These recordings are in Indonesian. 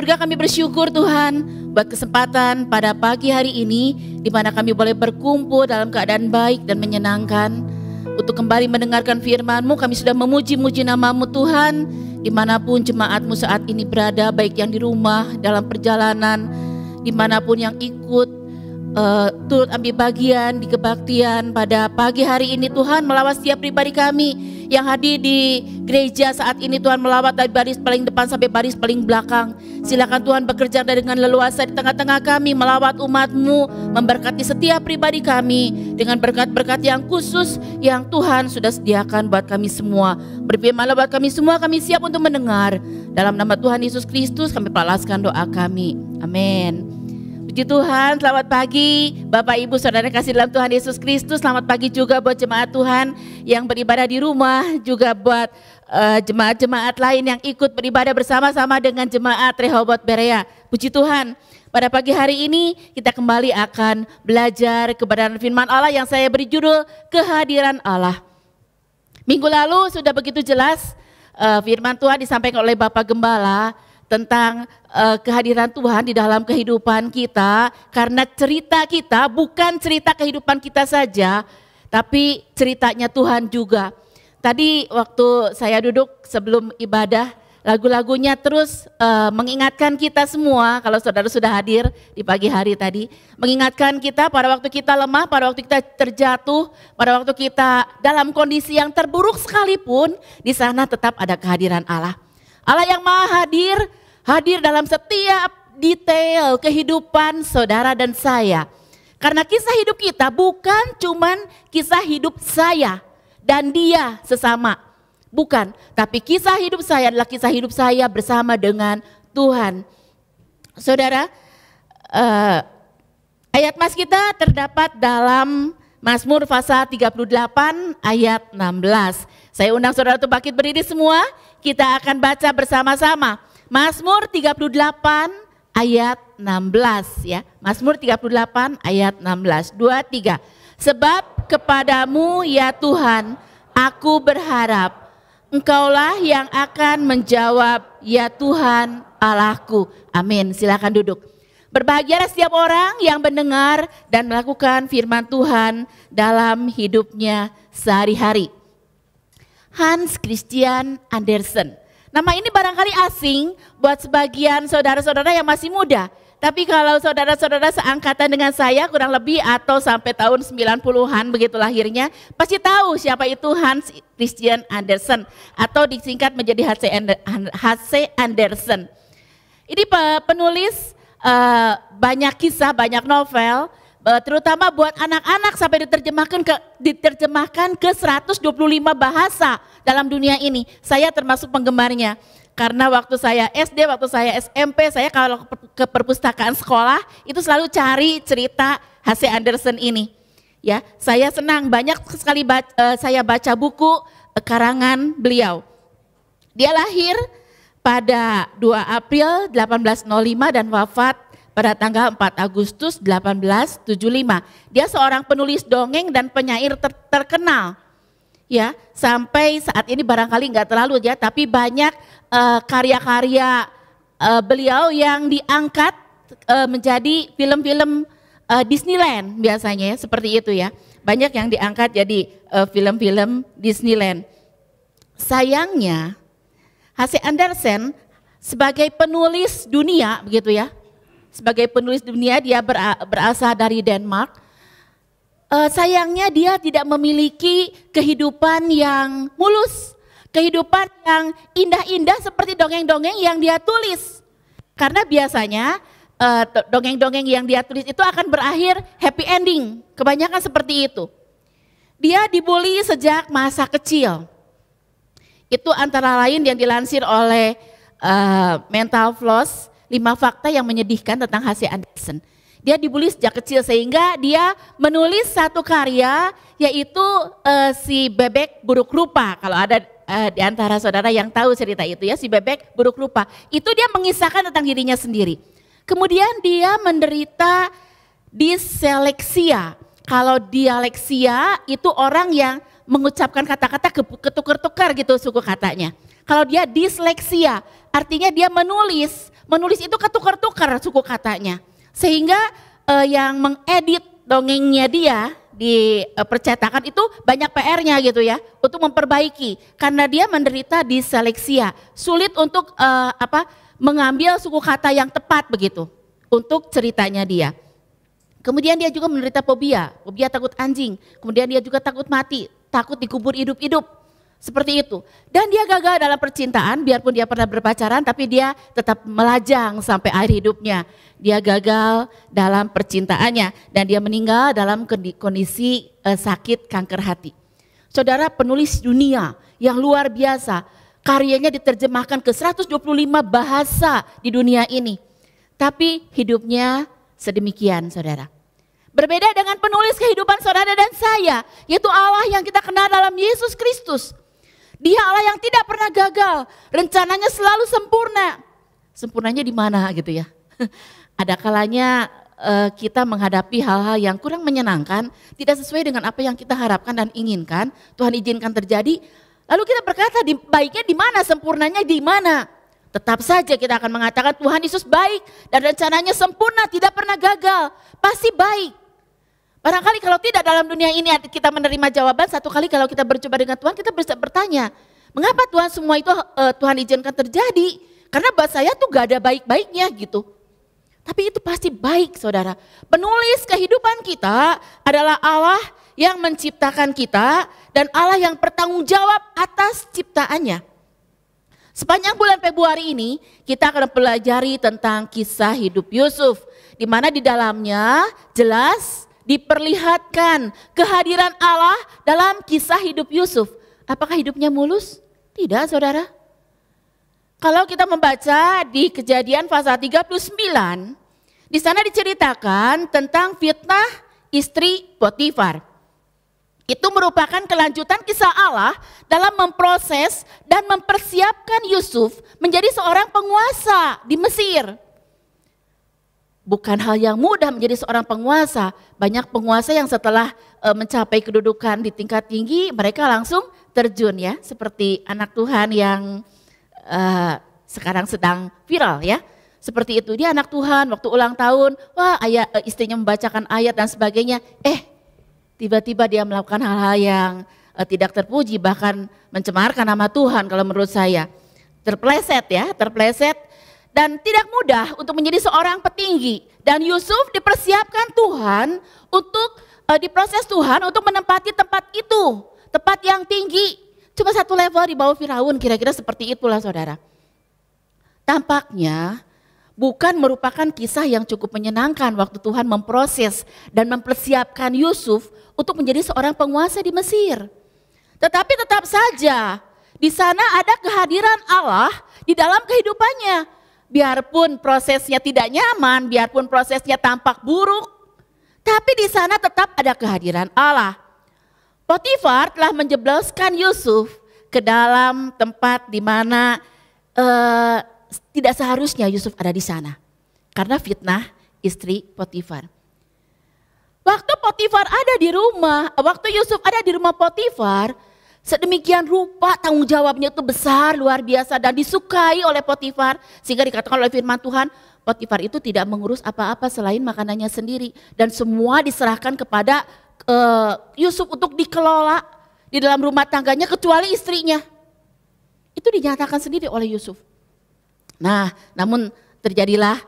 surga, kami bersyukur Tuhan buat kesempatan pada pagi hari ini di mana kami boleh berkumpul dalam keadaan baik dan menyenangkan untuk kembali mendengarkan firman-Mu. Kami sudah memuji-muji nama-Mu Tuhan, dimanapun jemaat-Mu saat ini berada, baik yang di rumah, dalam perjalanan, dimanapun yang ikut turut ambil bagian di kebaktian pada pagi hari ini. Tuhan, melawat setiap pribadi kami yang hadir di gereja saat ini. Tuhan, melawat dari baris paling depan sampai baris paling belakang. Silakan Tuhan bekerja dengan leluasa di tengah-tengah kami, melawat umat-Mu, memberkati setiap pribadi kami dengan berkat-berkat yang khusus yang Tuhan sudah sediakan buat kami semua. Berfirmanlah buat kami semua, kami siap untuk mendengar. Dalam nama Tuhan Yesus Kristus kami balaskan doa kami. Amin. Puji Tuhan, selamat pagi Bapak Ibu Saudara kasih dalam Tuhan Yesus Kristus. Selamat pagi juga buat jemaat Tuhan yang beribadah di rumah, juga buat jemaat-jemaat lain yang ikut beribadah bersama-sama dengan jemaat Rehoboth Berea. Puji Tuhan, pada pagi hari ini kita kembali akan belajar kebenaran firman Allah yang saya beri judul Kehadiran Allah. Minggu lalu sudah begitu jelas firman Tuhan disampaikan oleh Bapak Gembala tentang kehadiran Tuhan di dalam kehidupan kita, karena cerita kita bukan cerita kehidupan kita saja, tapi ceritanya Tuhan juga. Tadi waktu saya duduk sebelum ibadah, lagu-lagunya terus mengingatkan kita semua, kalau saudara sudah hadir di pagi hari tadi, mengingatkan kita pada waktu kita lemah, pada waktu kita terjatuh, pada waktu kita dalam kondisi yang terburuk sekalipun, di sana tetap ada kehadiran Allah. Allah yang maha hadir, hadir dalam setiap detail kehidupan saudara dan saya. Karena kisah hidup kita bukan cuman kisah hidup saya dan dia sesama. Bukan, tapi kisah hidup saya adalah kisah hidup saya bersama dengan Tuhan. Saudara, ayat mas kita terdapat dalam Mazmur pasal 38 ayat 16. Saya undang saudara untuk bangkit berdiri semua. Kita akan baca bersama-sama. Mazmur 38 ayat 16 ya. Mazmur 38 ayat 16. 2, 3. Sebab kepadamu ya Tuhan, aku berharap. Engkaulah yang akan menjawab ya Tuhan Allahku. Amin. Silakan duduk. Berbahagialah setiap orang yang mendengar dan melakukan firman Tuhan dalam hidupnya sehari-hari. Hans Christian Andersen. Nama ini barangkali asing buat sebagian saudara-saudara yang masih muda. Tapi kalau saudara-saudara seangkatan dengan saya kurang lebih atau sampai tahun 90-an begitu lahirnya, pasti tahu siapa itu Hans Christian Andersen atau disingkat menjadi H.C. Andersen. Ini penulis banyak kisah, banyak novel, terutama buat anak-anak sampai diterjemahkan ke 125 bahasa dalam dunia ini. Saya termasuk penggemarnya. Karena waktu saya SD, waktu saya SMP, saya kalau ke perpustakaan sekolah itu selalu cari cerita H.C. Andersen ini. Ya, saya senang banyak sekali saya baca buku karangan beliau. Dia lahir pada 2 April 1805 dan wafat pada tanggal 4 Agustus 1875. Dia seorang penulis dongeng dan penyair terkenal. Ya, sampai saat ini barangkali nggak terlalu ya, tapi banyak karya-karya beliau yang diangkat menjadi film-film Disneyland biasanya ya, seperti itu ya. Banyak yang diangkat jadi film-film Disneyland. Sayangnya H.C. Andersen sebagai penulis dunia begitu ya. Sebagai penulis dunia dia berasal dari Denmark. Sayangnya dia tidak memiliki kehidupan yang mulus. Kehidupan yang indah-indah seperti dongeng-dongeng yang dia tulis. Karena biasanya dongeng-dongeng yang dia tulis itu akan berakhir happy ending. Kebanyakan seperti itu. Dia dibully sejak masa kecil. Itu antara lain yang dilansir oleh Mental Floss, 5 fakta yang menyedihkan tentang H.C. Andersen. Dia dibully sejak kecil sehingga dia menulis satu karya yaitu si bebek buruk rupa. Kalau ada di antara saudara yang tahu cerita itu ya, si bebek buruk rupa. Itu dia mengisahkan tentang dirinya sendiri. Kemudian dia menderita diseleksia. Kalau dialeksia itu orang yang mengucapkan kata-kata ketukar-tukar gitu suku katanya. Kalau dia disleksia, artinya dia menulis Menulis itu ketukar-tukar suku katanya. Sehingga yang mengedit dongengnya dia di percetakan itu banyak PR-nya gitu ya, untuk memperbaiki karena dia menderita diseleksia, sulit untuk mengambil suku kata yang tepat begitu untuk ceritanya dia. Kemudian dia juga menderita fobia takut anjing, kemudian dia juga takut mati, takut dikubur hidup-hidup. Seperti itu. Dan dia gagal dalam percintaan, biarpun dia pernah berpacaran tapi dia tetap melajang sampai akhir hidupnya. Dia gagal dalam percintaannya dan dia meninggal dalam kondisi sakit kanker hati. Saudara, penulis dunia yang luar biasa, karyanya diterjemahkan ke 125 bahasa di dunia ini. Tapi hidupnya sedemikian, saudara. Berbeda dengan penulis kehidupan saudara dan saya, yaitu Allah yang kita kenal dalam Yesus Kristus. Dia Allah yang tidak pernah gagal, rencananya selalu sempurna. Sempurnanya di mana gitu ya? Ada kalanya kita menghadapi hal-hal yang kurang menyenangkan, tidak sesuai dengan apa yang kita harapkan dan inginkan, Tuhan izinkan terjadi. Lalu kita berkata, baiknya di mana, sempurnanya di mana? Tetap saja kita akan mengatakan Tuhan Yesus baik dan rencananya sempurna, tidak pernah gagal, pasti baik. Barangkali kalau tidak dalam dunia ini kita menerima jawaban, satu kali kalau kita berjumpa dengan Tuhan kita bisa bertanya, mengapa Tuhan semua itu Tuhan izinkan terjadi? Karena buat saya tuh gak ada baik-baiknya gitu. Tapi itu pasti baik, saudara. Penulis kehidupan kita adalah Allah yang menciptakan kita dan Allah yang bertanggung jawab atas ciptaannya. Sepanjang bulan Februari ini kita akan pelajari tentang kisah hidup Yusuf, di mana di dalamnya jelas diperlihatkan kehadiran Allah dalam kisah hidup Yusuf. Apakah hidupnya mulus? Tidak, saudara. Kalau kita membaca di Kejadian pasal 39, di sana diceritakan tentang fitnah istri Potifar. Itu merupakan kelanjutan kisah Allah dalam memproses dan mempersiapkan Yusuf menjadi seorang penguasa di Mesir. Bukan hal yang mudah menjadi seorang penguasa. Banyak penguasa yang setelah mencapai kedudukan di tingkat tinggi, mereka langsung terjun ya. Seperti anak Tuhan yang sekarang sedang viral ya. Seperti itu, dia anak Tuhan waktu ulang tahun, wah istrinya membacakan ayat dan sebagainya. Tiba-tiba dia melakukan hal-hal yang tidak terpuji, bahkan mencemarkan nama Tuhan kalau menurut saya. Terpleset. Dan tidak mudah untuk menjadi seorang petinggi. Dan Yusuf dipersiapkan Tuhan untuk diproses Tuhan untuk menempati tempat itu. Tempat yang tinggi. Cuma satu level di bawah Firaun, kira-kira seperti itulah saudara. Tampaknya bukan merupakan kisah yang cukup menyenangkan waktu Tuhan memproses dan mempersiapkan Yusuf untuk menjadi seorang penguasa di Mesir. Tetapi tetap saja di sana ada kehadiran Allah di dalam kehidupannya. Biarpun prosesnya tidak nyaman, biarpun prosesnya tampak buruk, tapi di sana tetap ada kehadiran Allah. Potifar telah menjebloskan Yusuf ke dalam tempat di mana tidak seharusnya Yusuf ada di sana. Karena fitnah istri Potifar. Waktu Yusuf ada di rumah Potifar, sedemikian rupa tanggung jawabnya itu besar, luar biasa dan disukai oleh Potifar. Sehingga dikatakan oleh firman Tuhan, Potifar itu tidak mengurus apa-apa selain makanannya sendiri. Dan semua diserahkan kepada Yusuf untuk dikelola di dalam rumah tangganya kecuali istrinya. Itu dinyatakan sendiri oleh Yusuf. Nah, namun terjadilah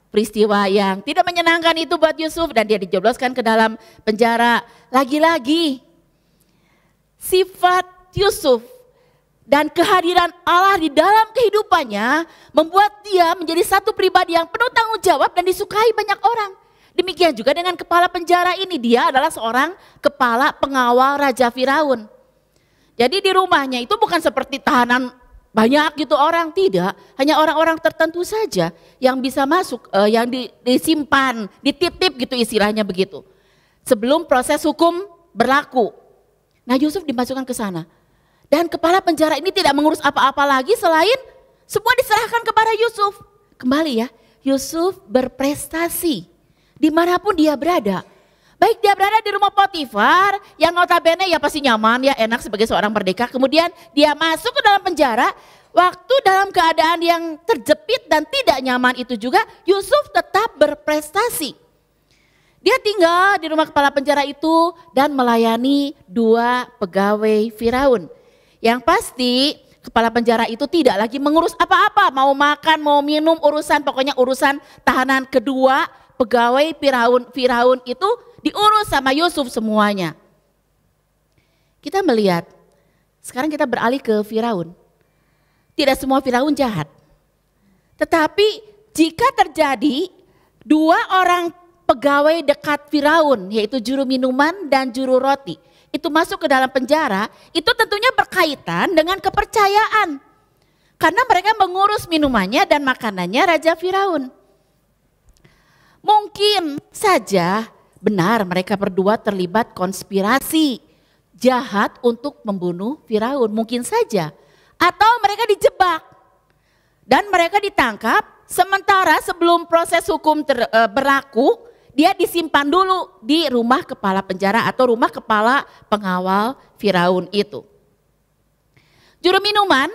peristiwa yang tidak menyenangkan itu buat Yusuf dan dia dijebloskan ke dalam penjara. Lagi-lagi sifat Yusuf dan kehadiran Allah di dalam kehidupannya membuat dia menjadi satu pribadi yang penuh tanggung jawab dan disukai banyak orang. Demikian juga dengan kepala penjara ini, dia adalah seorang kepala pengawal Raja Firaun. Jadi di rumahnya itu bukan seperti tahanan banyak gitu orang, tidak. Hanya orang-orang tertentu saja yang bisa masuk, yang disimpan, dititip gitu istilahnya begitu. Sebelum proses hukum berlaku. Nah Yusuf dimasukkan ke sana. Dan kepala penjara ini tidak mengurus apa-apa lagi selain semua diserahkan kepada Yusuf. Kembali ya, Yusuf berprestasi dimanapun dia berada. Baik dia berada di rumah Potifar yang notabene ya pasti nyaman ya enak sebagai seorang merdeka. Kemudian dia masuk ke dalam penjara, Waktu dalam keadaan yang terjepit dan tidak nyaman itu juga, Yusuf tetap berprestasi. Dia tinggal di rumah kepala penjara itu dan melayani 2 pegawai Firaun. Yang pasti kepala penjara itu tidak lagi mengurus apa-apa, mau makan, mau minum, pokoknya urusan tahanan kedua pegawai Firaun itu diurus sama Yusuf semuanya. Kita melihat, sekarang kita beralih ke Firaun. Tidak semua Firaun jahat. Tetapi jika terjadi 2 orang pegawai dekat Firaun, yaitu juru minuman dan juru roti, itu masuk ke dalam penjara, itu tentunya berkaitan dengan kepercayaan. Karena mereka mengurus minumannya dan makanannya Raja Firaun. Mungkin saja benar mereka berdua terlibat konspirasi jahat untuk membunuh Firaun, mungkin saja. Atau mereka dijebak dan mereka ditangkap, sementara sebelum proses hukum berlaku, dia disimpan dulu di rumah kepala penjara atau rumah kepala pengawal Firaun itu. Juru minuman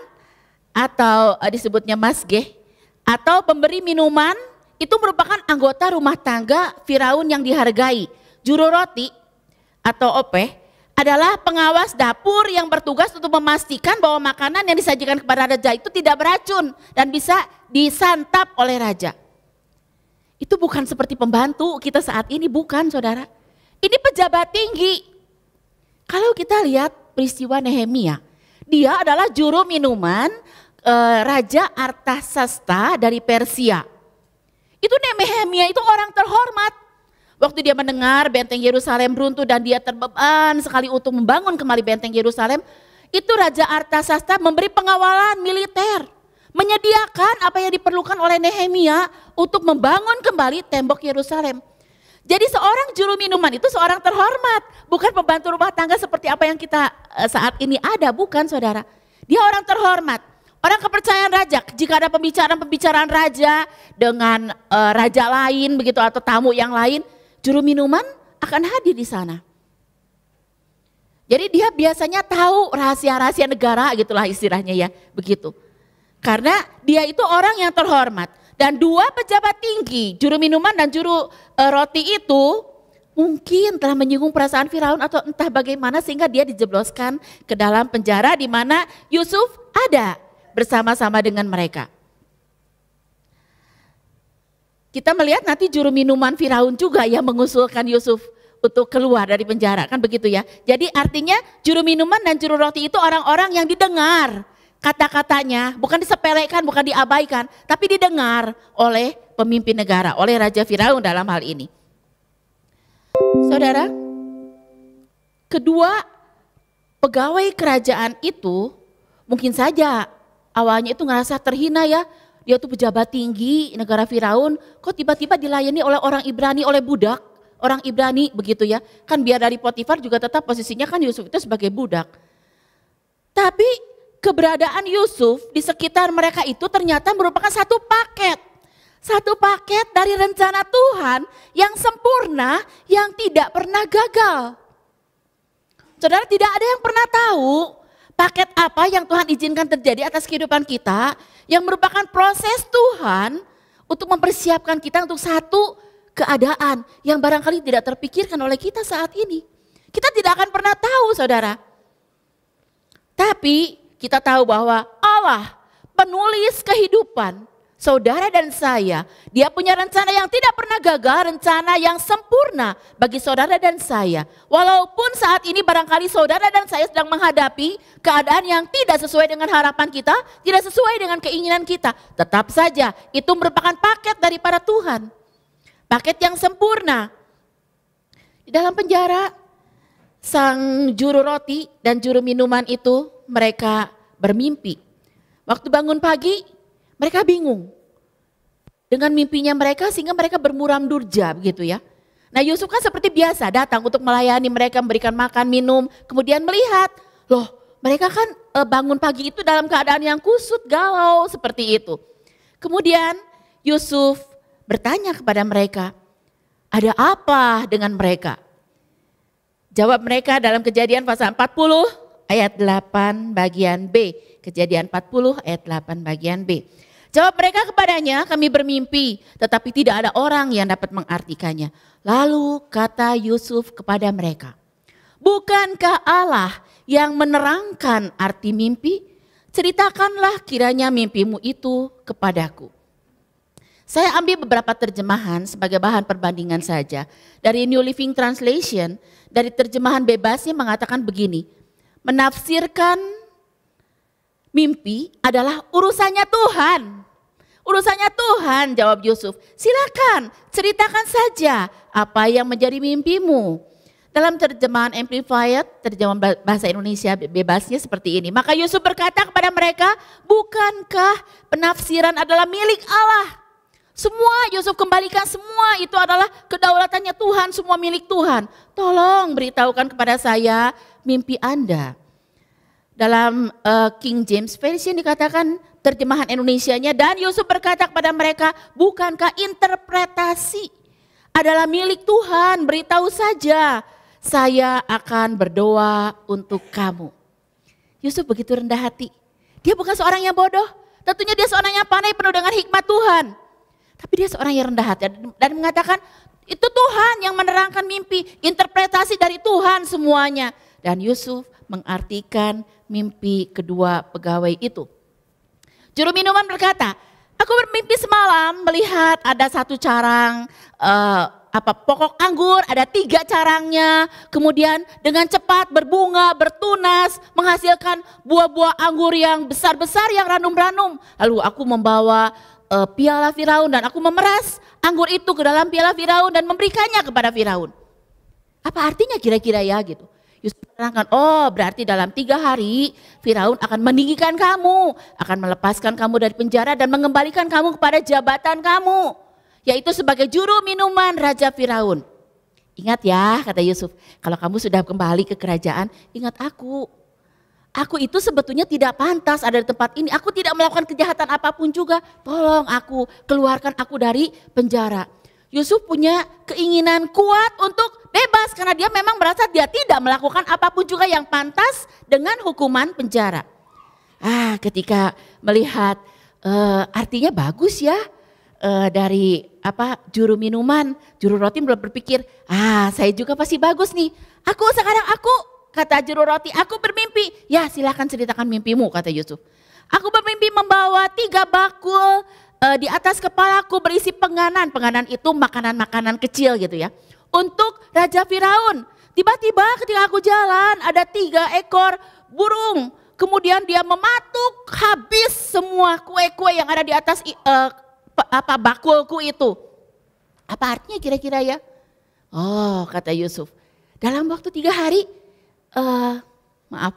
atau disebutnya masgeh atau pemberi minuman itu merupakan anggota rumah tangga Firaun yang dihargai. Juru roti atau opeh adalah pengawas dapur yang bertugas untuk memastikan bahwa makanan yang disajikan kepada raja itu tidak beracun dan bisa disantap oleh raja. Itu bukan seperti pembantu kita saat ini, bukan saudara. Ini pejabat tinggi. Kalau kita lihat peristiwa Nehemia, dia adalah juru minuman Raja Artasasta dari Persia. Itu Nehemia itu orang terhormat. Waktu dia mendengar benteng Yerusalem runtuh dan dia terbeban sekali untuk membangun kembali benteng Yerusalem, itu Raja Artasasta memberi pengawalan militer, menyediakan apa yang diperlukan oleh Nehemia untuk membangun kembali tembok Yerusalem. Jadi seorang juru minuman itu seorang terhormat, bukan pembantu rumah tangga seperti apa yang kita saat ini ada, bukan saudara. Dia orang terhormat, orang kepercayaan raja. Jika ada pembicaraan raja dengan raja lain begitu atau tamu yang lain, juru minuman akan hadir di sana. Jadi dia biasanya tahu rahasia-rahasia negara gitulah istilahnya ya, begitu. Karena dia itu orang yang terhormat. Dan 2 pejabat tinggi, juru minuman dan juru roti itu mungkin telah menyinggung perasaan Firaun atau entah bagaimana sehingga dia dijebloskan ke dalam penjara di mana Yusuf ada bersama-sama dengan mereka. Kita melihat nanti juru minuman Firaun juga yang mengusulkan Yusuf untuk keluar dari penjara, kan begitu ya. Jadi artinya juru minuman dan juru roti itu orang-orang yang didengar kata-katanya, bukan disepelekan, bukan diabaikan, tapi didengar oleh pemimpin negara, oleh Raja Firaun dalam hal ini. Saudara, kedua pegawai kerajaan itu mungkin saja awalnya itu ngerasa terhina ya. Dia tuh pejabat tinggi negara Firaun, kok tiba-tiba dilayani oleh orang Ibrani, oleh budak, orang Ibrani begitu ya. Kan biar dari Potifar juga tetap posisinya kan Yusuf itu sebagai budak. Tapi keberadaan Yusuf di sekitar mereka itu ternyata merupakan satu paket. Satu paket dari rencana Tuhan yang sempurna, yang tidak pernah gagal. Saudara, tidak ada yang pernah tahu paket apa yang Tuhan izinkan terjadi atas kehidupan kita yang merupakan proses Tuhan untuk mempersiapkan kita untuk satu keadaan yang barangkali tidak terpikirkan oleh kita saat ini. Kita tidak akan pernah tahu saudara. Tapi kita tahu bahwa Allah penulis kehidupan saudara dan saya, dia punya rencana yang tidak pernah gagal, rencana yang sempurna bagi saudara dan saya. Walaupun saat ini barangkali saudara dan saya sedang menghadapi keadaan yang tidak sesuai dengan harapan kita, tidak sesuai dengan keinginan kita. Tetap saja itu merupakan paket daripada Tuhan. Paket yang sempurna. Di dalam penjara, sang juru roti dan juru minuman itu mereka bermimpi. Waktu bangun pagi, mereka bingung dengan mimpinya mereka sehingga mereka bermuram durja begitu ya. Nah Yusuf kan seperti biasa datang untuk melayani mereka, memberikan makan, minum. Kemudian melihat, loh mereka kan bangun pagi itu dalam keadaan yang kusut, galau seperti itu. Kemudian Yusuf bertanya kepada mereka, ada apa dengan mereka? Jawab mereka dalam Kejadian pasal 40 ayat 8 bagian B. Kejadian 40 ayat 8 bagian B. Jawab mereka kepadanya, kami bermimpi, tetapi tidak ada orang yang dapat mengartikannya. Lalu kata Yusuf kepada mereka, bukankah Allah yang menerangkan arti mimpi? Ceritakanlah kiranya mimpimu itu kepadaku. Saya ambil beberapa terjemahan sebagai bahan perbandingan saja. Dari New Living Translation, dari terjemahan bebasnya mengatakan begini, menafsirkan mimpi adalah urusannya Tuhan. Urusannya Tuhan, jawab Yusuf. Silakan, ceritakan saja apa yang menjadi mimpimu. Dalam terjemahan Amplified, terjemahan bahasa Indonesia bebasnya seperti ini. Maka Yusuf berkata kepada mereka, bukankah penafsiran adalah milik Allah? Semua Yusuf kembalikan, semua itu adalah kedaulatannya Tuhan, semua milik Tuhan. Tolong beritahukan kepada saya mimpi Anda. Dalam King James Version dikatakan terjemahan Indonesianya, dan Yusuf berkata kepada mereka, bukankah interpretasi adalah milik Tuhan, beritahu saja, saya akan berdoa untuk kamu. Yusuf begitu rendah hati, dia bukan seorang yang bodoh, tentunya dia seorang yang pandai penuh dengan hikmat Tuhan. Tapi dia seorang yang rendah hati dan mengatakan, itu Tuhan yang menerangkan mimpi, interpretasi dari Tuhan semuanya. Dan Yusuf mengartikan mimpi kedua pegawai itu. Juru minuman berkata, aku bermimpi semalam melihat ada satu carang pokok anggur, ada 3 carangnya, kemudian dengan cepat berbunga, bertunas, menghasilkan buah-buah anggur yang besar-besar yang ranum-ranum. Lalu aku membawa piala Firaun dan aku memeras anggur itu ke dalam piala Firaun dan memberikannya kepada Firaun. Apa artinya kira-kira ya gitu? Yusuf menerangkan, oh berarti dalam 3 hari Firaun akan meninggikan kamu, akan melepaskan kamu dari penjara dan mengembalikan kamu kepada jabatan kamu, yaitu sebagai juru minuman Raja Firaun. Ingat ya, kata Yusuf, kalau kamu sudah kembali ke kerajaan, ingat aku. Aku itu sebetulnya tidak pantas ada di tempat ini, aku tidak melakukan kejahatan apapun juga, tolong aku, keluarkan aku dari penjara. Yusuf punya keinginan kuat untuk bebas karena dia memang merasa dia tidak melakukan apapun juga yang pantas dengan hukuman penjara. Ketika melihat artinya bagus ya dari juru minuman, juru roti berpikir, saya juga pasti bagus nih. Kata juru roti, aku bermimpi. Ya silakan ceritakan mimpimu, kata Yusuf. Aku bermimpi membawa 3 bakul di atas kepalaku berisi penganan. Penganan itu makanan-makanan kecil gitu ya. Untuk Raja Firaun. Tiba-tiba ketika aku jalan ada 3 ekor burung. Kemudian dia mematuk habis semua kue-kue yang ada di atas bakulku itu. Apa artinya kira-kira ya? Oh, kata Yusuf. Dalam waktu 3 hari,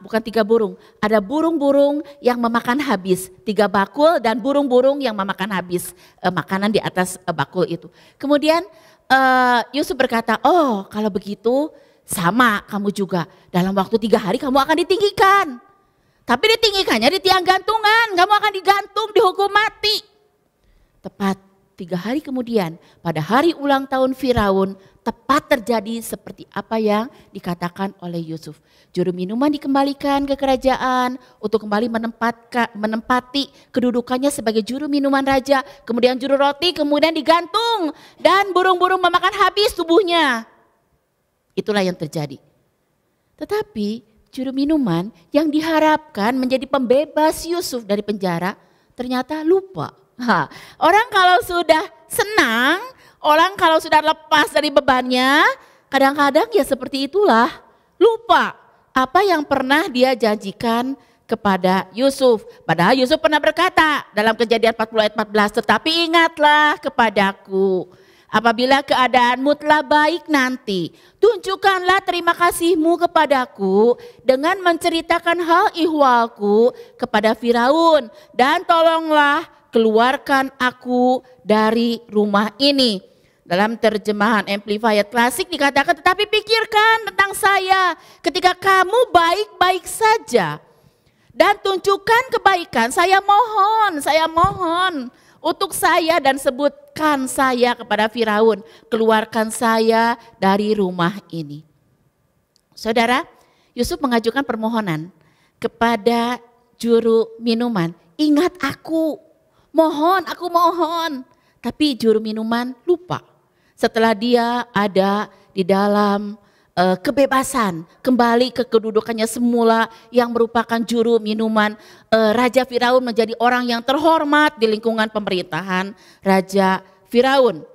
bukan 3 burung. Ada burung-burung yang memakan habis 3 bakul dan burung-burung yang memakan habis makanan di atas bakul itu. Kemudian Yusuf berkata, oh kalau begitu sama kamu juga. Dalam waktu 3 hari kamu akan ditinggikan. Tapi ditinggikannya di tiang gantungan. Kamu akan digantung, dihukum mati. Tepat 3 hari kemudian, pada hari ulang tahun Firaun, tepat terjadi seperti apa yang dikatakan oleh Yusuf. Juru minuman dikembalikan ke kerajaan untuk kembali menempati kedudukannya sebagai juru minuman raja. Kemudian juru roti kemudian digantung dan burung-burung memakan habis tubuhnya. Itulah yang terjadi. Tetapi juru minuman yang diharapkan menjadi pembebas Yusuf dari penjara ternyata lupa. Orang kalau sudah senang, orang kalau sudah lepas dari bebannya, kadang-kadang ya seperti itulah, lupa apa yang pernah dia janjikan kepada Yusuf. Padahal Yusuf pernah berkata dalam Kejadian 40 ayat 14, tetapi ingatlah kepadaku, apabila keadaanmu telah baik nanti, tunjukkanlah terima kasihmu kepadaku dengan menceritakan hal ihwalku kepada Firaun, dan tolonglah keluarkan aku dari rumah ini. Dalam terjemahan Amplified Classic dikatakan, tetapi pikirkan tentang saya ketika kamu baik-baik saja. Dan tunjukkan kebaikan, saya mohon untuk saya dan sebutkan saya kepada Firaun. Keluarkan saya dari rumah ini. Saudara, Yusuf mengajukan permohonan kepada juru minuman, ingat aku mohon. Tapi juru minuman lupa. Setelah dia ada di dalam kebebasan, kembali ke kedudukannya semula yang merupakan juru minuman, Raja Firaun menjadi orang yang terhormat di lingkungan pemerintahan Raja Firaun.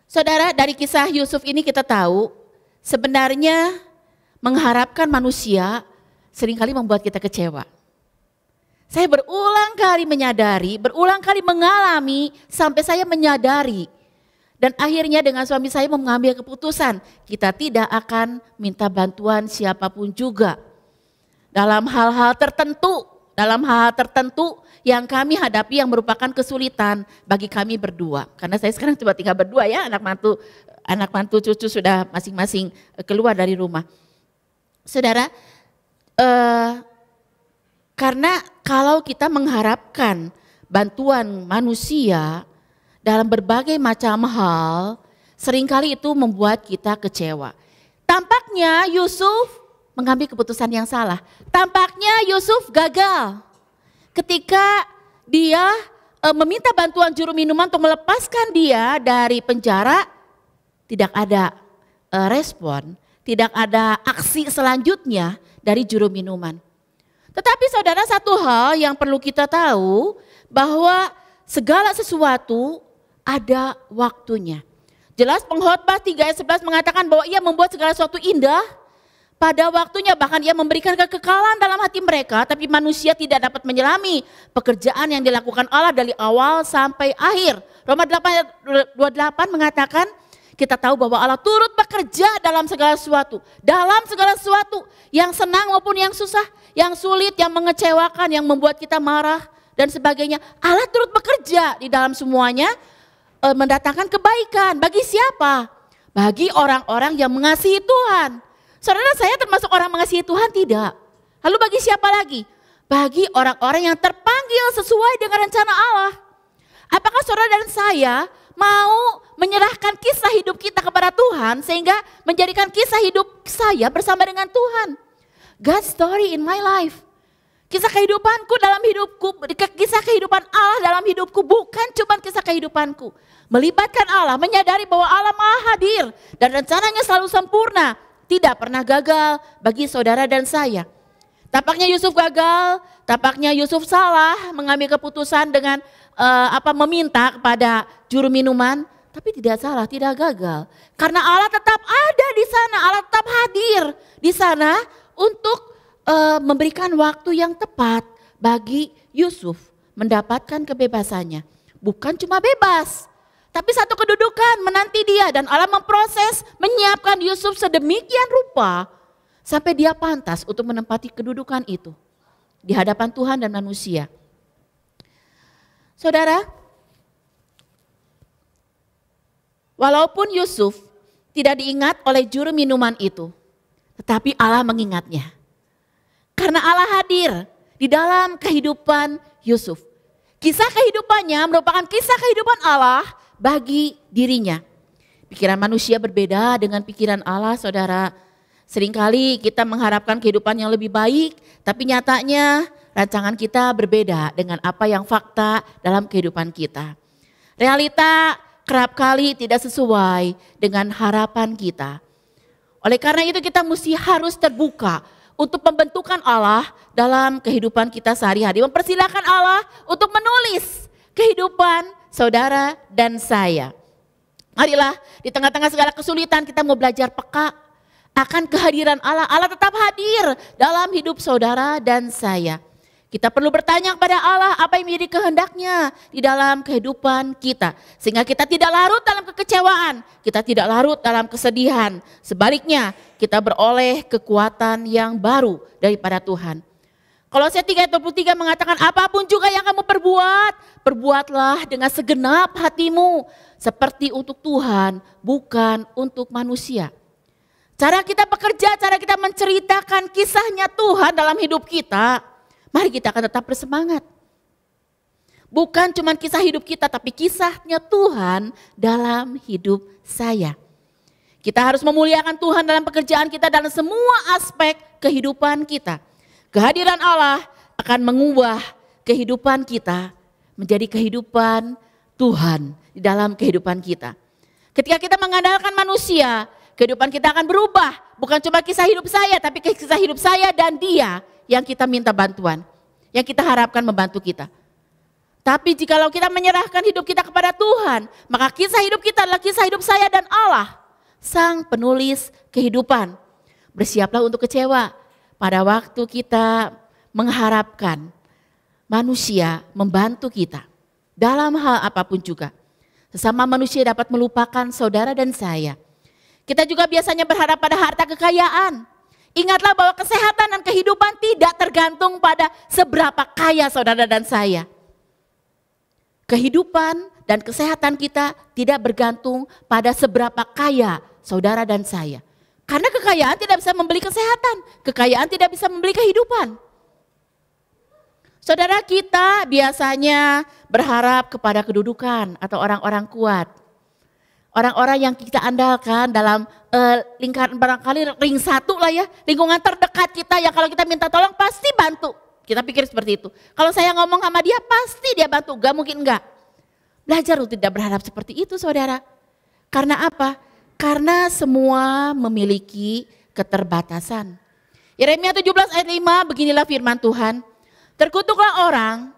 Saudara, dari kisah Yusuf ini kita tahu sebenarnya mengharapkan manusia seringkali membuat kita kecewa. Saya berulang kali menyadari, berulang kali mengalami sampai saya menyadari. Dan akhirnya dengan suami saya mengambil keputusan, kita tidak akan minta bantuan siapapun juga. Dalam hal-hal tertentu yang kami hadapi yang merupakan kesulitan bagi kami berdua. Karena saya sekarang cuma tinggal berdua ya, anak mantu cucu sudah masing-masing keluar dari rumah. Saudara, karena kalau kita mengharapkan bantuan manusia dalam berbagai macam hal, seringkali itu membuat kita kecewa. Tampaknya Yusuf mengambil keputusan yang salah. Tampaknya Yusuf gagal ketika dia meminta bantuan juru minuman untuk melepaskan dia dari penjara. Tidak ada respon, tidak ada aksi selanjutnya dari juru minuman. Tetapi saudara, satu hal yang perlu kita tahu bahwa segala sesuatu ada waktunya. Jelas Pengkhotbah 3 ayat 11 mengatakan bahwa ia membuat segala sesuatu indah pada waktunya, bahkan ia memberikan kekekalan dalam hati mereka, tapi manusia tidak dapat menyelami pekerjaan yang dilakukan Allah dari awal sampai akhir. Roma 8 ayat 28 mengatakan kita tahu bahwa Allah turut bekerja dalam segala sesuatu. Dalam segala sesuatu yang senang maupun yang susah, yang sulit, yang mengecewakan, yang membuat kita marah dan sebagainya. Allah turut bekerja di dalam semuanya, mendatangkan kebaikan. Bagi siapa? Bagi orang-orang yang mengasihi Tuhan. Saudara, saya termasuk orang mengasihi Tuhan? Tidak. Lalu bagi siapa lagi? Bagi orang-orang yang terpanggil sesuai dengan rencana Allah. Apakah saudara dan saya mau menyerahkan kisah hidup kita kepada Tuhan sehingga menjadikan kisah hidup saya bersama dengan Tuhan? God's story in my life. Kisah kehidupanku dalam hidupku, kisah kehidupan Allah dalam hidupku bukan cuma kisah kehidupanku. Melibatkan Allah, menyadari bahwa Allah Maha hadir dan rencananya selalu sempurna. Tidak pernah gagal bagi saudara dan saya. Tampaknya Yusuf gagal, tampaknya Yusuf salah mengambil keputusan dengan meminta kepada juru minuman, tapi tidak salah, tidak gagal. Karena Allah tetap ada di sana, Allah tetap hadir di sana untuk memberikan waktu yang tepat bagi Yusuf mendapatkan kebebasannya. Bukan cuma bebas, tapi satu kedudukan menanti dia, dan Allah memproses, menyiapkan Yusuf sedemikian rupa sampai dia pantas untuk menempati kedudukan itu di hadapan Tuhan dan manusia. Saudara, walaupun Yusuf tidak diingat oleh juru minuman itu, tetapi Allah mengingatnya. Karena Allah hadir di dalam kehidupan Yusuf. Kisah kehidupannya merupakan kisah kehidupan Allah bagi dirinya. Pikiran manusia berbeda dengan pikiran Allah, saudara. Seringkali kita mengharapkan kehidupan yang lebih baik, tapi nyatanya rancangan kita berbeda dengan apa yang fakta dalam kehidupan kita. Realita kerap kali tidak sesuai dengan harapan kita. Oleh karena itu kita harus terbuka untuk pembentukan Allah dalam kehidupan kita sehari-hari. Mempersilahkan Allah untuk menulis kehidupan saudara dan saya. Marilah di tengah-tengah segala kesulitan kita mau belajar peka akan kehadiran Allah. Allah tetap hadir dalam hidup saudara dan saya. Kita perlu bertanya kepada Allah apa yang menjadi kehendaknya di dalam kehidupan kita. Sehingga kita tidak larut dalam kekecewaan, kita tidak larut dalam kesedihan. Sebaliknya kita beroleh kekuatan yang baru daripada Tuhan. Kolose 3:23 mengatakan apapun juga yang kamu perbuat, perbuatlah dengan segenap hatimu. Seperti untuk Tuhan, bukan untuk manusia. Cara kita bekerja, cara kita menceritakan kisahnya Tuhan dalam hidup kita, mari kita akan tetap bersemangat. Bukan cuma kisah hidup kita, tapi kisahnya Tuhan dalam hidup saya. Kita harus memuliakan Tuhan dalam pekerjaan kita, dalam semua aspek kehidupan kita. Kehadiran Allah akan mengubah kehidupan kita menjadi kehidupan Tuhan di dalam kehidupan kita. Ketika kita mengandalkan manusia, kehidupan kita akan berubah. Bukan cuma kisah hidup saya, tapi kisah hidup saya dan dia yang kita minta bantuan. Yang kita harapkan membantu kita. Tapi jikalau kita menyerahkan hidup kita kepada Tuhan, maka kisah hidup kita adalah kisah hidup saya dan Allah, Sang Penulis kehidupan. Bersiaplah untuk kecewa pada waktu kita mengharapkan manusia membantu kita dalam hal apapun juga. Sesama manusia dapat melupakan saudara dan saya. Kita juga biasanya berharap pada harta kekayaan. Ingatlah bahwa kesehatan dan kehidupan tidak tergantung pada seberapa kaya saudara dan saya. Kehidupan dan kesehatan kita tidak bergantung pada seberapa kaya saudara dan saya. Karena kekayaan tidak bisa membeli kesehatan, kekayaan tidak bisa membeli kehidupan. Saudara, kita biasanya berharap kepada kedudukan atau orang-orang kuat. Orang-orang yang kita andalkan dalam lingkaran barangkali ring satu lah ya, lingkungan terdekat kita yang kalau kita minta tolong pasti bantu. Kita pikir seperti itu. Kalau saya ngomong sama dia pasti dia bantu, gak mungkin enggak. Belajar untuk tidak berharap seperti itu saudara. Karena apa? Karena semua memiliki keterbatasan. Yeremia 17 ayat 5 beginilah firman Tuhan. Terkutuklah orang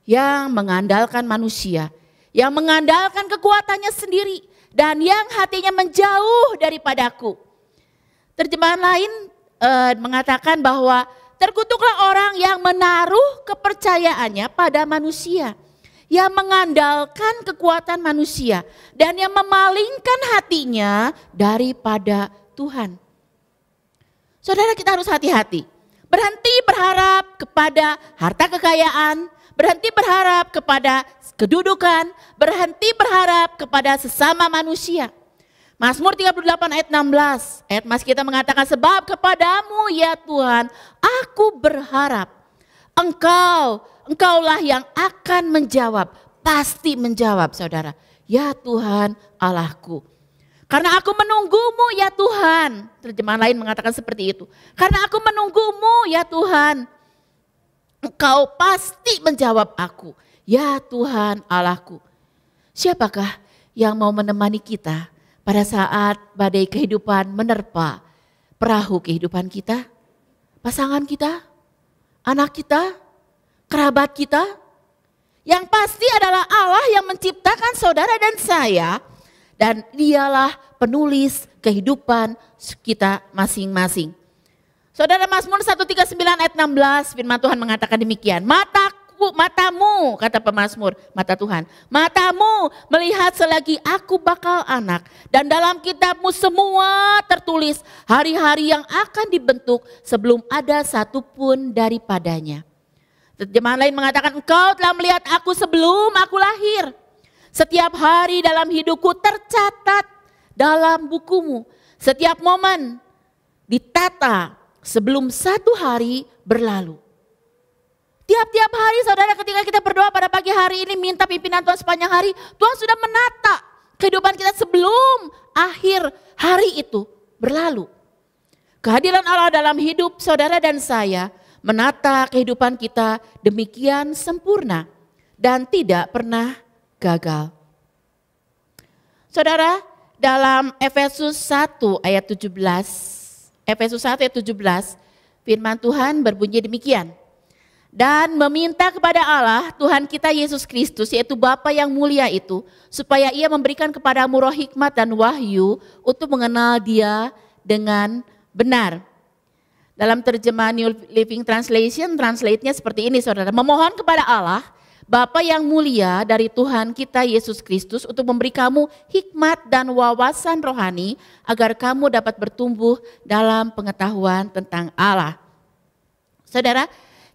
yang mengandalkan manusia, yang mengandalkan kekuatannya sendiri dan yang hatinya menjauh daripadaku. Terjemahan lain mengatakan bahwa terkutuklah orang yang menaruh kepercayaannya pada manusia, yang mengandalkan kekuatan manusia dan yang memalingkan hatinya daripada Tuhan. Saudara, kita harus hati-hati. Berhenti berharap kepada harta kekayaan, berhenti berharap kepada kedudukan, berhenti berharap kepada sesama manusia. Mazmur 38 ayat 16, ayat mas kita mengatakan, sebab kepadamu ya Tuhan, aku berharap. Engkaulah yang akan menjawab, pasti menjawab saudara. Ya Tuhan Allahku. Karena aku menunggumu ya Tuhan. Terjemahan lain mengatakan seperti itu. Karena aku menunggumu ya Tuhan. Engkau pasti menjawab aku. Ya Tuhan Allahku. Siapakah yang mau menemani kita pada saat badai kehidupan menerpa perahu kehidupan kita? Pasangan kita? Anak kita? Kerabat kita? Yang pasti adalah Allah yang menciptakan saudara dan saya. Dan dialah penulis kehidupan kita masing-masing. Saudara, Mazmur 139 ayat 16 firman Tuhan mengatakan demikian. Matamu, kata pemazmur, mata Tuhan. Matamu melihat selagi aku bakal anak. Dan dalam kitabmu semua tertulis hari-hari yang akan dibentuk sebelum ada satupun daripadanya. Terjemahan lain mengatakan, engkau telah melihat aku sebelum aku lahir. Setiap hari dalam hidupku tercatat dalam bukumu. Setiap momen ditata sebelum satu hari berlalu. Tiap-tiap hari saudara, ketika kita berdoa pada pagi hari ini minta pimpinan Tuhan sepanjang hari, Tuhan sudah menata kehidupan kita sebelum akhir hari itu berlalu. Kehadiran Allah dalam hidup saudara dan saya menata kehidupan kita demikian sempurna dan tidak pernah gagal. Saudara, dalam Efesus 1 ayat 17, Efesus 1 ayat 17, firman Tuhan berbunyi demikian. Dan meminta kepada Allah Tuhan kita Yesus Kristus, yaitu Bapa yang mulia itu, supaya ia memberikan kepadamu roh hikmat dan wahyu untuk mengenal dia dengan benar. Dalam terjemahan New Living Translation, translate-nya seperti ini saudara. Memohon kepada Allah, Bapa yang mulia dari Tuhan kita Yesus Kristus untuk memberi kamu hikmat dan wawasan rohani agar kamu dapat bertumbuh dalam pengetahuan tentang Allah. Saudara,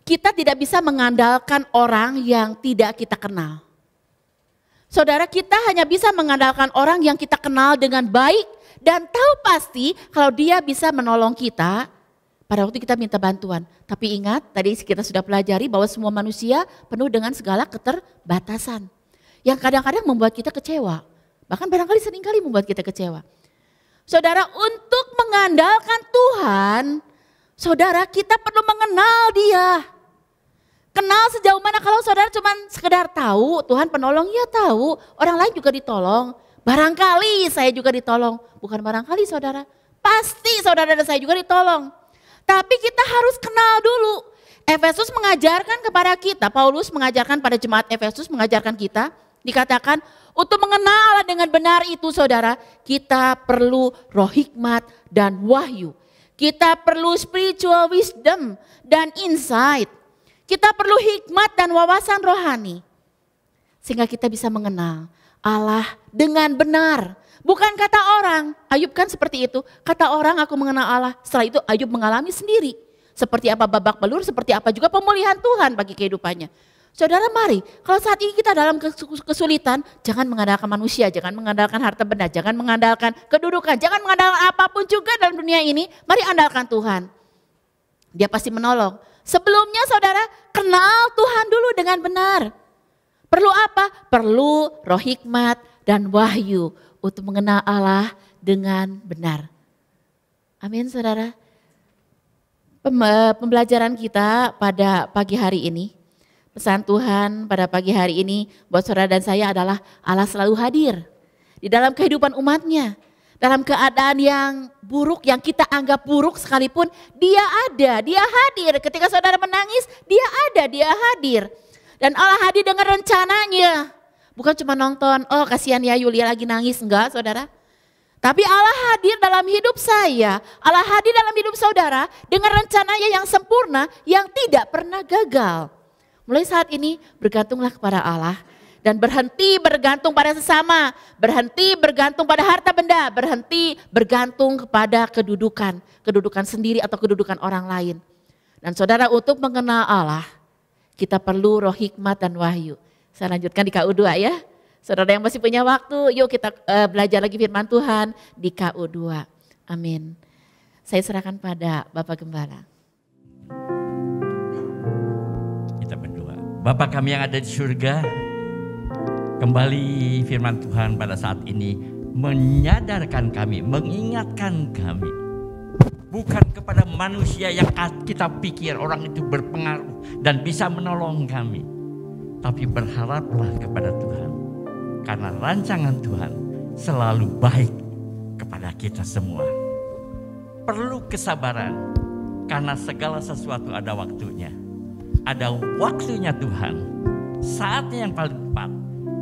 kita tidak bisa mengandalkan orang yang tidak kita kenal. Saudara, kita hanya bisa mengandalkan orang yang kita kenal dengan baik dan tahu pasti kalau dia bisa menolong kita pada waktu kita minta bantuan. Tapi ingat, tadi kita sudah pelajari bahwa semua manusia penuh dengan segala keterbatasan. Yang kadang-kadang membuat kita kecewa. Bahkan barangkali seringkali membuat kita kecewa. Saudara, untuk mengandalkan Tuhan, Saudara, kita perlu mengenal Dia. Kenal sejauh mana kalau saudara cuma sekedar tahu Tuhan penolong, ya tahu. Orang lain juga ditolong. Barangkali saya juga ditolong. Bukan barangkali saudara, pasti saudara dan saya juga ditolong. Tapi kita harus kenal dulu. Efesus mengajarkan kepada kita, Paulus mengajarkan pada jemaat Efesus, mengajarkan kita, dikatakan untuk mengenal dengan benar itu saudara, kita perlu roh hikmat dan wahyu. Kita perlu spiritual wisdom dan insight. Kita perlu hikmat dan wawasan rohani. Sehingga kita bisa mengenal Allah dengan benar. Bukan kata orang, Ayub kan seperti itu. Kata orang aku mengenal Allah, setelah itu Ayub mengalami sendiri. Seperti apa babak belur, seperti apa juga pemulihan Tuhan bagi kehidupannya. Saudara mari, kalau saat ini kita dalam kesulitan, jangan mengandalkan manusia, jangan mengandalkan harta benda, jangan mengandalkan kedudukan, jangan mengandalkan apapun juga dalam dunia ini. Mari andalkan Tuhan. Dia pasti menolong. Sebelumnya saudara kenal Tuhan dulu dengan benar. Perlu apa? Perlu roh hikmat dan wahyu untuk mengenal Allah dengan benar. Amin saudara. Pembelajaran kita pada pagi hari ini, pesan Tuhan pada pagi hari ini buat saudara dan saya adalah Allah selalu hadir di dalam kehidupan umatnya. Dalam keadaan yang buruk, yang kita anggap buruk sekalipun, Dia ada, Dia hadir. Ketika saudara menangis, Dia ada, Dia hadir. Dan Allah hadir dengan rencananya. Bukan cuma nonton, oh kasihan ya Yulia lagi nangis, enggak saudara. Tapi Allah hadir dalam hidup saya, Allah hadir dalam hidup saudara dengan rencananya yang sempurna, yang tidak pernah gagal. Mulai saat ini bergantunglah kepada Allah. Dan berhenti bergantung pada sesama, berhenti bergantung pada harta benda, berhenti bergantung kepada kedudukan sendiri atau kedudukan orang lain. Dan saudara untuk mengenal Allah, kita perlu roh hikmat dan wahyu. Saya lanjutkan di KU2 ya. Saudara yang masih punya waktu, yuk kita belajar lagi firman Tuhan di KU2. Amin. Saya serahkan pada Bapak Gembala. Kita berdoa. Bapa kami yang ada di surga, kembali firman Tuhan pada saat ini menyadarkan kami, mengingatkan kami. Bukan kepada manusia yang kita pikir orang itu berpengaruh dan bisa menolong kami. Tapi berharaplah kepada Tuhan. Karena rancangan Tuhan selalu baik kepada kita semua. Perlu kesabaran karena segala sesuatu ada waktunya. Ada waktunya Tuhan, saatnya yang paling tepat.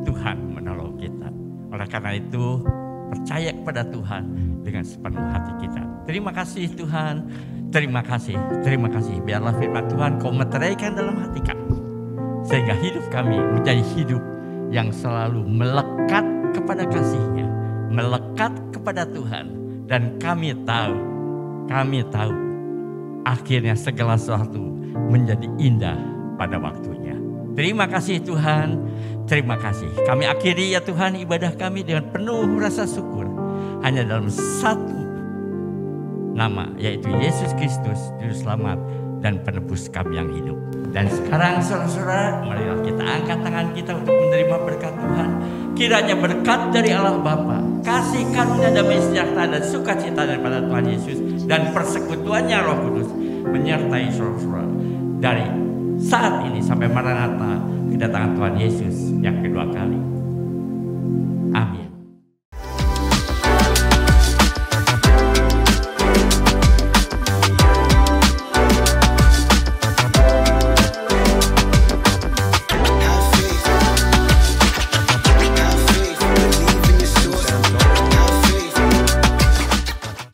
Tuhan menolong kita. Oleh karena itu percaya kepada Tuhan dengan sepenuh hati kita. Terima kasih Tuhan, terima kasih, terima kasih. Biarlah firman Tuhan kau meteraikan dalam hati kami. Sehingga hidup kami menjadi hidup yang selalu melekat kepada kasih-Nya. Melekat kepada Tuhan. Dan kami tahu akhirnya segala sesuatu menjadi indah pada waktunya. Terima kasih Tuhan, terima kasih. Kami akhiri ya Tuhan ibadah kami dengan penuh rasa syukur. Hanya dalam satu nama, yaitu Yesus Kristus, Juru Selamat dan Penebus kami yang hidup. Dan sekarang saudara-saudara, marilah kita angkat tangan kita untuk menerima berkat Tuhan. Kiranya berkat dari Allah Bapa, kasih karunia damai sejahtera dan sukacita daripada Tuhan Yesus dan persekutuannya Roh Kudus menyertai saudara-saudara dari saat ini sampai Maranatha, kedatangan Tuhan Yesus yang kedua kali.